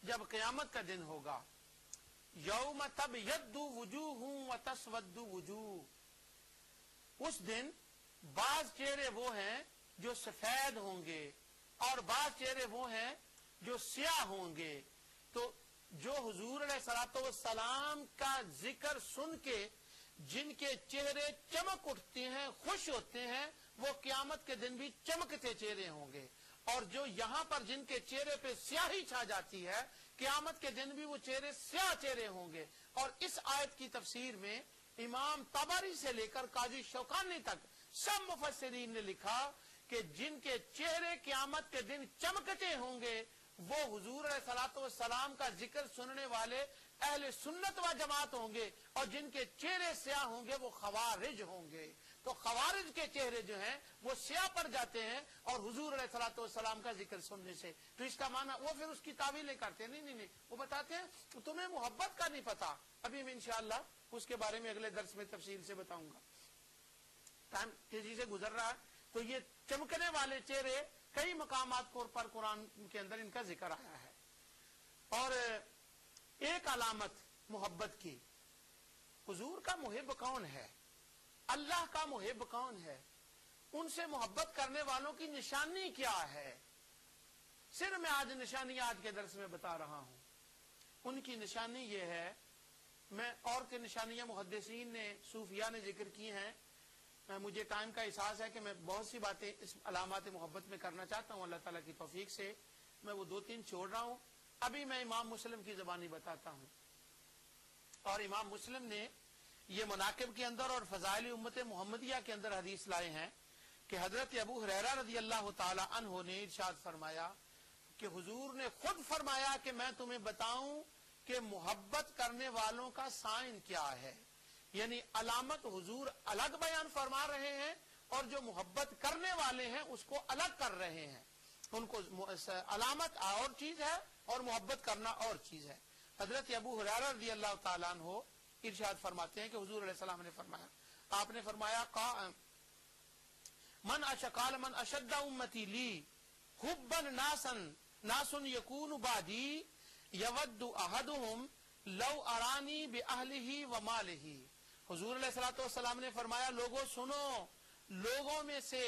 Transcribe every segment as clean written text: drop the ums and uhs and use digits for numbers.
جب قیامت کا دن ہوگا، یوم تبیض وجوہ وتسود وجوہ، اس دن بعض چہرے وہ ہیں جو سفید ہوں گے اور بعض چہرے وہ ہیں جو سیاہ ہوں گے۔ تو جو حضور علیہ الصلوۃ والسلام کا ذکر سن کے جن کے چہرے چمک اٹھتے ہیں، خوش ہوتے ہیں، وہ قیامت کے دن بھی چمکتے چہرے ہوں گے، اور جو یہاں پر جن کے چہرے پہ سیاہی چھا جاتی ہے، قیامت کے دن بھی وہ چہرے سیاہ چہرے ہوں گے۔ اور اس آیت کی تفسیر میں امام طبری سے لے کر قاضی شوکانی تک سب مفسرین نے لکھا کہ جن کے چہرے قیامت کے دن چمکتے ہوں گے وہ حضور علیہ الصلوۃ والسلام کا ذکر سننے والے اہل سنت و جماعت ہوں گے، اور جن کے چہرے سیاہ ہوں گے وہ خوارج ہوں گے۔ تو خوارج کے چہرے جو ہیں وہ سیاہ پڑ جاتے ہیں اور حضور علیہ الصلوۃ والسلام کا ذکر سننے سے۔ تو اس کا معنی وہ پھر اس کی تعویلیں کرتے ہیں، نہیں، وہ بتاتے ہیں تمہیں محبت کا نہیں پتا۔ ابھی میں انشاءاللہ اس کے بارے میں اگلے درس میں تفصیل سے بتاؤں گا، ٹائم تیزی سے گزر رہا ہے۔ تو یہ چمکنے والے چہرے کئی مقامات پر قرآن کے اندر ان کا ذکر آیا ہے۔ اور ایک علامت محبت کی، حضور کا محب کون ہے، اللہ کا محب کون ہے، ان سے محبت کرنے والوں کی نشانی کیا ہے، صرف میں آج نشانی آج کے درس میں بتا رہا ہوں۔ ان کی نشانی یہ ہے، میں اور کے نشانیاں محدثین نے، صوفیاء نے ذکر کی ہیں، مجھے ٹائم کا احساس ہے کہ میں بہت سی باتیں اس علامات محبت میں کرنا چاہتا ہوں، اللہ تعالیٰ کی توفیق سے میں وہ 2-3 چھوڑ رہا ہوں۔ ابھی میں امام مسلم کی زبانی بتاتا ہوں، اور امام مسلم نے یہ مناقب کے اندر اور فضائل امت محمدیہ کے اندر حدیث لائے ہیں کہ حضرت ابو ہریرہ رضی اللہ تعالی عنہ نے ارشاد فرمایا کہ حضور نے خود فرمایا کہ میں تمہیں بتاؤں کہ محبت کرنے والوں کا سائن کیا ہے، یعنی علامت حضور الگ بیان فرما رہے ہیں اور جو محبت کرنے والے ہیں اس کو الگ کر رہے ہیں۔ ان کو علامت اور چیز ہے اور محبت کرنا اور چیز ہے۔ حضرت ابو ہریرہ رضی اللہ تعالیٰ عنہ ارشاد فرماتے ہیں کہ حضور علیہ السلام نے فرمایا، آپ نے فرمایا من اشد امتی لی حبا ناس یکون بعدی یود احدهم لو ارانی باہلہ ومالہ۔ حضور علیہ الصلوۃ والسلام نے فرمایا، لوگوں سنو، لوگوں میں سے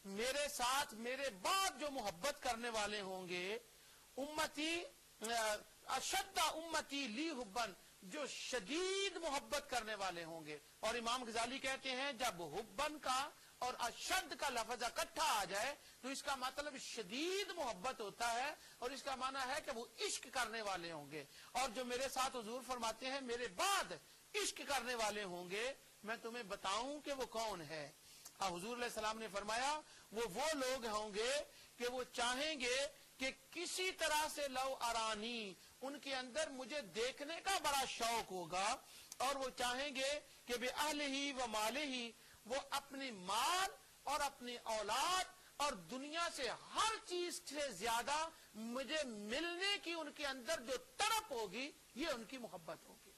میرے ساتھ میرے بعد جو محبت کرنے والے ہوں گے، امتی اشد امتی لی حبن، جو شدید محبت کرنے والے ہوں گے۔ اور امام غزالی کہتے ہیں جب حبن کا اور اشد کا لفظ اکٹھا آ جائے تو اس کا مطلب شدید محبت ہوتا ہے، اور اس کا معنی ہے کہ وہ عشق کرنے والے ہوں گے۔ اور جو میرے ساتھ حضور فرماتے ہیں میرے بعد عشق کرنے والے ہوں گے، میں تمہیں بتاؤں کہ وہ کون ہے۔ حضور علیہ السلام نے فرمایا وہ لوگ ہوں گے کہ وہ چاہیں گے کہ کسی طرح سے لو ارانی، ان کے اندر مجھے دیکھنے کا بڑا شوق ہوگا، اور وہ چاہیں گے کہ بے اہل ہی و مالے ہی، وہ اپنی مال اور اپنی اولاد اور دنیا سے ہر چیز سے زیادہ مجھے ملنے کی ان کے اندر جو تڑپ ہوگی یہ ان کی محبت ہوگی۔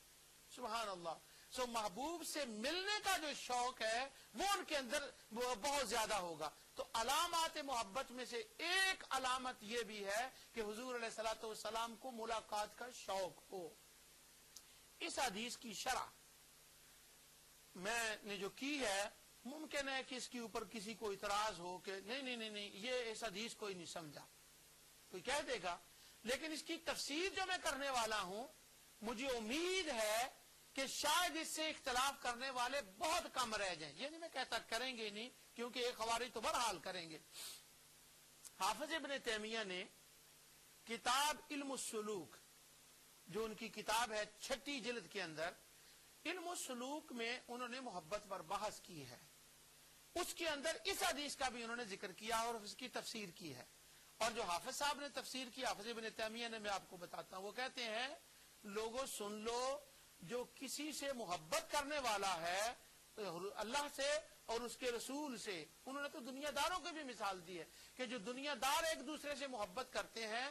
سبحان اللہ۔ سو محبوب سے ملنے کا جو شوق ہے وہ ان کے اندر بہت زیادہ ہوگا۔ تو علامات محبت میں سے ایک علامت یہ بھی ہے کہ حضور علیہ الصلوۃ والسلام کو ملاقات کا شوق ہو۔ اس حدیث کی شرح میں نے جو کی ہے، ممکن ہے کہ اس کے اوپر کسی کو اعتراض ہو کہ نہیں یہ اس حدیث کو ہی نہیں سمجھا، کوئی کہہ دے گا، لیکن اس کی تفسیر جو میں کرنے والا ہوں مجھے امید ہے کہ شاید اس سے اختلاف کرنے والے بہت کم رہ جائیں۔ یہ نہیں میں کہتا کریں گے نہیں، کیونکہ ایک خوارج تو بہرحال کریں گے۔ حافظ ابن تیمیہ نے کتاب علم السلوک، جو ان کی کتاب ہے 6 جلد کے اندر، علم السلوک میں انہوں نے محبت پر بحث کی ہے، اس کے اندر اس حدیث کا بھی انہوں نے ذکر کیا اور اس کی تفسیر کی ہے۔ اور جو حافظ صاحب نے تفسیر کی، حافظ ابن تیمیہ نے، میں آپ کو بتاتا ہوں، وہ کہتے ہیں لوگوں سن لو، جو کسی سے محبت کرنے والا ہے اللہ سے اور اس کے رسول سے، انہوں نے تو دنیا داروں کی بھی مثال دی ہے کہ جو دنیا دار ایک دوسرے سے محبت کرتے ہیں،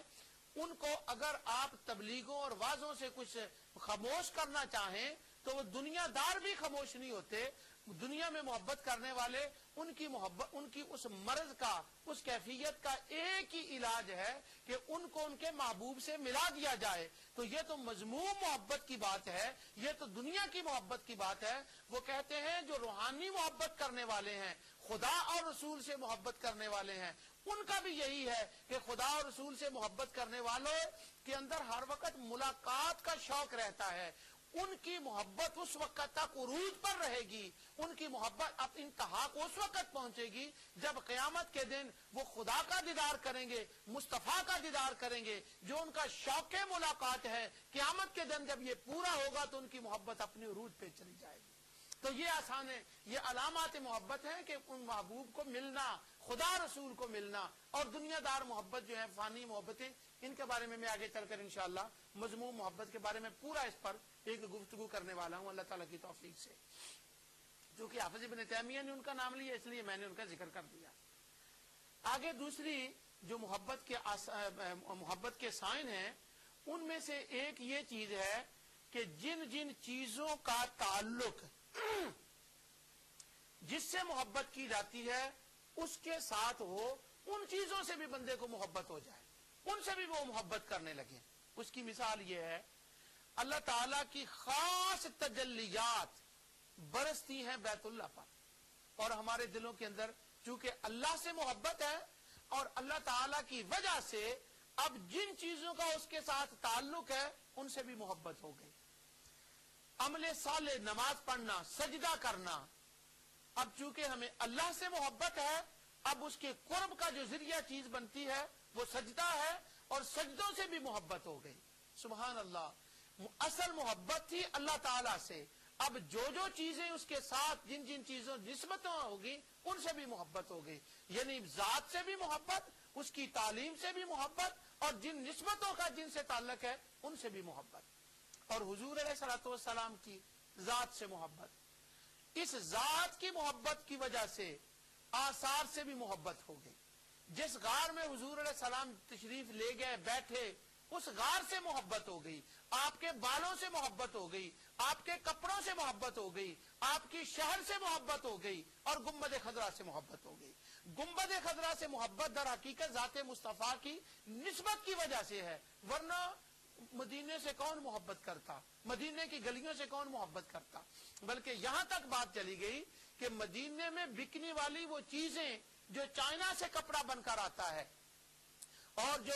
ان کو اگر آپ تبلیغوں اور وعظوں سے کچھ خاموش کرنا چاہیں تو وہ دنیا دار بھی خاموش نہیں ہوتے، دنیا میں محبت کرنے والے ان کی محبت، ان کی اس مرض کا، اس کیفیت کا ایک ہی علاج ہے کہ ان کو ان کے محبوب سے ملا دیا جائے. تو یہ تو مذموم محبت کی بات ہے، یہ تو دنیا کی محبت کی بات ہے. وہ کہتے ہیں جو روحانی محبت کرنے والے ہیں، خدا اور رسول سے محبت کرنے والے ہیں، ان کا بھی یہی ہے کہ خدا اور رسول سے محبت کرنے والوں کے اندر ہر وقت ملاقات کا شوق رہتا ہے. ان کی محبت اس وقت تک عروج پر رہے گی، ان کی محبت اب انتہا کو اس وقت پہنچے گی جب قیامت کے دن وہ خدا کا دیدار کریں گے، مصطفیٰ کا دیدار کریں گے. جو ان کا شوق ملاقات ہے، قیامت کے دن جب یہ پورا ہوگا تو ان کی محبت اپنی عروج پہ چلی جائے گی. تو یہ آسان ہے، یہ علامات محبت ہیں کہ ان محبوب کو ملنا، خدا رسول کو ملنا. اور دنیا دار محبت جو ہے، فانی محبتیں، ان کے بارے میں آگے چل کر انشاءاللہ مذموم محبت کے بارے میں پورا اس پر ایک گفتگو کرنے والا ہوں اللہ تعالیٰ کی توفیق سے. جو کہ حافظ ابن تیمیہ نے ان کا نام لیا، اس لیے میں نے ان کا ذکر کر دیا. آگے دوسری جو محبت کے سائن ہیں، ان میں سے ایک یہ چیز ہے کہ جن جن چیزوں کا تعلق جس سے محبت کی جاتی ہے اس کے ساتھ ہو، ان چیزوں سے بھی بندے کو محبت ہو جائے، ان سے بھی وہ محبت کرنے لگے. اس کی مثال یہ ہے، اللہ تعالیٰ کی خاص تجلیات برستی ہیں بیت اللہ پر، اور ہمارے دلوں کے اندر چونکہ اللہ سے محبت ہے اور اللہ تعالیٰ کی وجہ سے اب جن چیزوں کا اس کے ساتھ تعلق ہے ان سے بھی محبت ہو گئی. عمل صالح، نماز پڑھنا، سجدہ کرنا، اب چونکہ ہمیں اللہ سے محبت ہے، اب اس کے قرب کا جو ذریعہ چیز بنتی ہے وہ سجدہ ہے، اور سجدوں سے بھی محبت ہو گئی. سبحان اللہ. اصل محبت تھی اللہ تعالیٰ سے، اب جو جو چیزیں اس کے ساتھ جن جن چیزوں نسبتوں ہوگی ان سے بھی محبت ہو گئی. یعنی ذات سے بھی محبت، اس کی تعلیم سے بھی محبت، اور جن نسبتوں کا جن سے تعلق ہے ان سے بھی محبت. اور حضور علیہ الصلوۃ والسلام کی ذات سے محبت، اس ذات کی محبت کی وجہ سے آثار سے بھی محبت ہو گئی. جس غار میں حضور علیہ السلام تشریف لے گئے، بیٹھے، اس غار سے محبت ہو گئی، آپ کے بالوں سے محبت ہو گئی، آپ کے کپڑوں سے محبت ہو گئی، آپ کی شہر سے محبت ہو گئی، اور گنبد خضرا سے محبت ہو گئی. گنبد خضرا سے محبت در حقیقت ذات مصطفیٰ کی نسبت کی وجہ سے ہے، ورنہ مدینے سے کون محبت کرتا، مدینے کی گلیوں سے کون محبت کرتا. بلکہ یہاں تک بات چلی گئی کہ مدینے میں بکنے والی وہ چیزیں جو چائنا سے کپڑا بن کر آتا ہے اور جو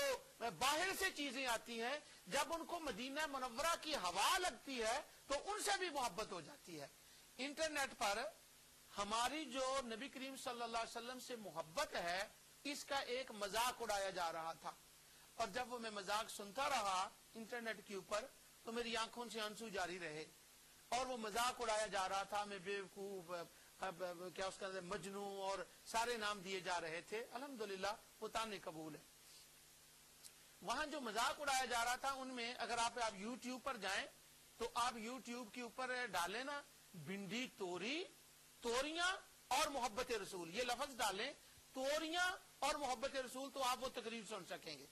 باہر سے چیزیں آتی ہیں، جب ان کو مدینہ منورہ کی ہوا لگتی ہے تو ان سے بھی محبت ہو جاتی ہے. انٹرنیٹ پر ہماری جو نبی کریم صلی اللہ علیہ وسلم سے محبت ہے، اس کا ایک مذاق اڑایا جا رہا تھا، اور جب وہ میں مذاق سنتا رہا انٹرنیٹ کے اوپر تو میری آنکھوں سے آنسو جاری رہے، اور وہ مذاق اڑایا جا رہا تھا، میں بیوقوف، کیا اس کا مجنوں اور سارے نام دیے جا رہے تھے. الحمدللہ وہ تانے قبول ہے. وہاں جو مذاق اڑایا جا رہا تھا ان میں اگر آپ یوٹیوب پر جائیں تو آپ یوٹیوب کے اوپر ڈالیں نا بھنڈی توری، توریاں اور محبت رسول، یہ لفظ ڈالیں توریاں اور محبت رسول، تو آپ وہ تقریر سن سکیں گے.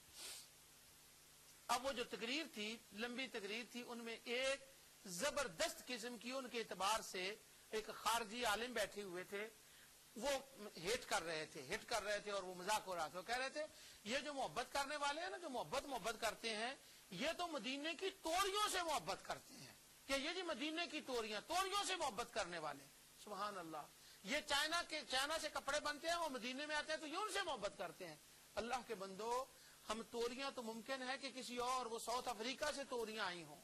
اب وہ جو تقریر تھی، لمبی تقریر تھی، ان میں ایک زبردست قسم کی ان کے اعتبار سے ایک خارجی عالم بیٹھے ہوئے تھے، وہ ہیٹ کر رہے تھے اور وہ مذاق ہو رہا تھا. وہ کہہ رہے تھے یہ جو محبت کرنے والے ہیں نا، جو محبت کرتے ہیں، یہ تو مدینے کی توریوں سے محبت کرتے ہیں، کہ یہ جی مدینے کی توریوں سے محبت کرنے والے. سبحان اللہ. یہ چائنا سے کپڑے بنتے ہیں، وہ مدینے میں آتے ہیں تو یہ ان سے محبت کرتے ہیں. اللہ کے بندو، ہم توریاں تو ممکن ہے کہ کسی اور وہ ساؤتھ افریقہ سے توریاں آئی ہوں،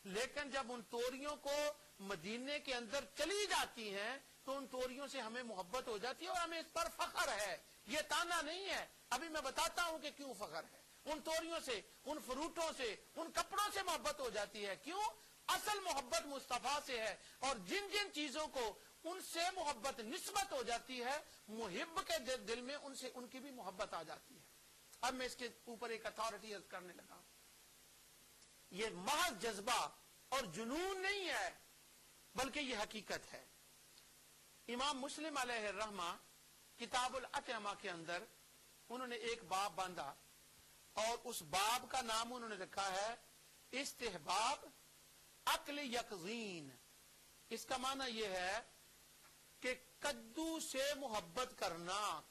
لیکن جب ان توریوں کو مدینے کے اندر چلی جاتی ہیں تو ان توریوں سے ہمیں محبت ہو جاتی ہے، اور ہمیں اس پر فخر ہے. یہ تانا نہیں ہے. ابھی میں بتاتا ہوں کہ کیوں فخر ہے. ان توریوں سے، ان فروٹوں سے، ان کپڑوں سے محبت ہو جاتی ہے. کیوں؟ اصل محبت مصطفیٰ سے ہے، اور جن جن چیزوں کو ان سے محبت نسبت ہو جاتی ہے، محب کے دل میں ان کی بھی محبت آ جاتی ہے. اب میں اس کے اوپر ایک اتھارٹی کرنے لگا. یہ محض جذبہ اور جنون نہیں ہے، بلکہ یہ حقیقت ہے. امام مسلم علیہ الرحمہ کتاب الاطعمہ کے اندر انہوں نے ایک باب باندھا، اور اس باب کا نام انہوں نے رکھا ہے استحباب عقل یقظین. اس کا معنی یہ ہے کہ کدو سے محبت کرنا